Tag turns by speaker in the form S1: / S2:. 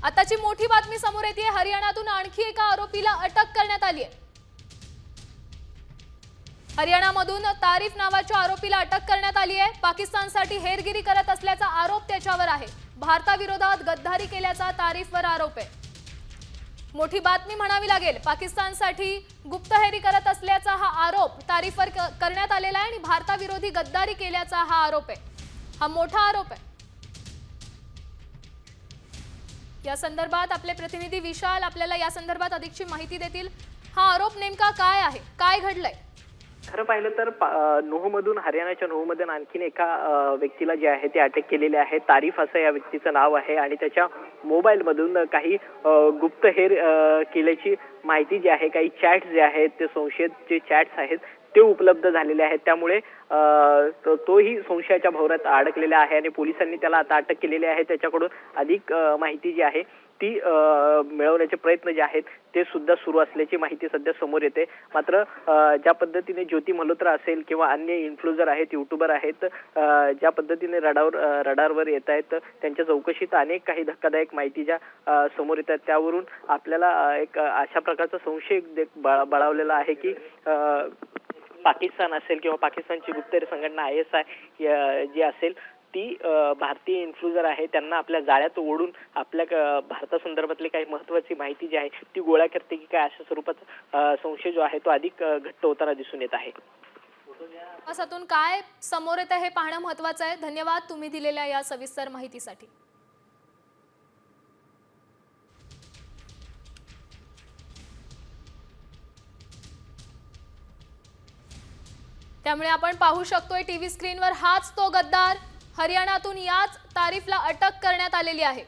S1: आताची मोठी बातमी समोर येते। हरियाणातून आणखी एका आरोपीला अटक करण्यात आली आहे। हरियाणामधून तारिफ नावाच्या आरोपीला अटक करण्यात आली आहे। पाकिस्तानसाठी हेरगिरी करत असल्याचा आरोप त्याच्यावर आहे। भारताविरोधात गद्दारी केल्याचा तारिफवर आरोप आहे। मोठी बातमी म्हणावी लागेल। पाकिस्तानसाठी गुप्तहेरी करत असल्याचा हा आरोप तारिफवर करण्यात आलेला आहे आणि भारताविरोधी गद्दारी केल्याचा हा आरोप आहे। हा मोठा आरोप आहे। या संदर्भात आपले प्रतिनिधी विशाल आपल्याला या संदर्भात अधिकची माहिती देतील। हा आरोप नेमका काय आहे, काय घडलंय?
S2: खरं पाहिलं तर नूहमधून हरियाणाच्या नूहमधून आणखीन एका व्यक्तीला जे आहे ते अटक केलेले आहे। तारिफ असं या व्यक्तीचं नाव आहे आणि त्याच्या मोबाईलमधून काही गुप्तहेर केल्याची माहिती जी आहे, काही चॅट्स जे आहेत ते संशयित जे चॅट्स आहेत ते उपलब्ध झालेले आहेत। त्यामुळे तोही संशयाच्या भोवऱ्यात अडकलेला आहे आणि पोलिसांनी त्याला आता अटक केलेली आहे। त्याच्याकडून अधिक माहिती जी आहे ती मिळवण्याचे प्रयत्न जे आहेत ते सुद्धा सुरू असल्याची माहिती सध्या समोर येते। मात्र ज्या पद्धतीने ज्योती मल्होत्रा असेल किंवा अन्य इन्फ्लुएन्सर आहेत, युट्यूबर आहेत, ज्या पद्धतीने रडारवर येत आहेत त्यांच्या चौकशीत अनेक काही धक्कादायक माहिती ज्या समोर येतात त्यावरून आपल्याला एक अशा प्रकारचा संशय बळावलेला आहे की पाकिस्तान असेल किंवा पाकिस्तानची गुप्तहेर संघटना ISI जी असेल ती भारतीय इन्फ्लुएन्सर आहे त्यांना आपल्या जाळ्यात ओढून आपल्या भारतासंदर्भातली काही महत्त्वाची माहिती जी आहे ती गोळा करते की काय, अशा स्वरूपाचा संशय जो आहे तो अधिक घट्ट होताना दिसून येत आहे।
S1: असातून काय समोर येतं हे पाहणं महत्त्वाचं आहे। धन्यवाद तुम्ही दिलेल्या या सविस्तर माहितीसाठी। त्यामुळे आपण पाहू शकतोय टीव्ही स्क्रीनवर हाच तो गद्दार। हरियाणातून याच तारिफला अटक करण्यात आलेली आहे।